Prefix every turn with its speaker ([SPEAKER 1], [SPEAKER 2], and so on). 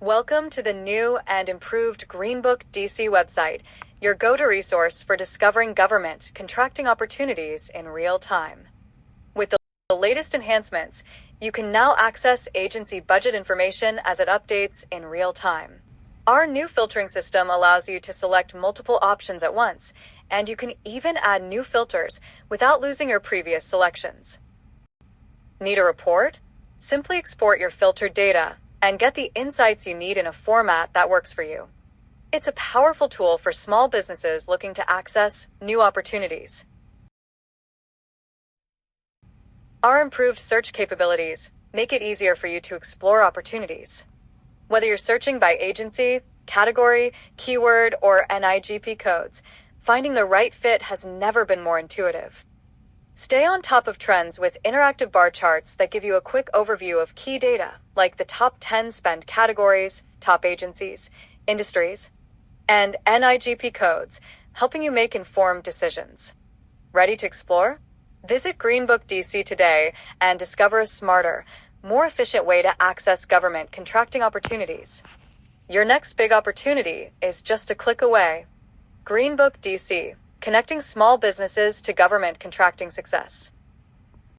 [SPEAKER 1] Welcome to the new and improved Greenbook DC website, your go-to resource for discovering government contracting opportunities in real time. With the latest enhancements, you can now access agency budget information as it updates in real time. Our new filtering system allows you to select multiple options at once, and you can even add new filters without losing your previous selections. Need a report? Simply export your filtered data and get the insights you need in a format that works for you. It's a powerful tool for small businesses looking to access new opportunities. Our improved search capabilities make it easier for you to explore opportunities. Whether you're searching by agency, category, keyword, or NIGP codes, finding the right fit has never been more intuitive. Stay on top of trends with interactive bar charts that give you a quick overview of key data, like the top 10 spend categories, top agencies, industries, and NIGP codes, helping you make informed decisions. Ready to explore? Visit Greenbook DC today and discover a smarter, more efficient way to access government contracting opportunities. Your next big opportunity is just a click away. Greenbook DC, connecting small businesses to government contracting success.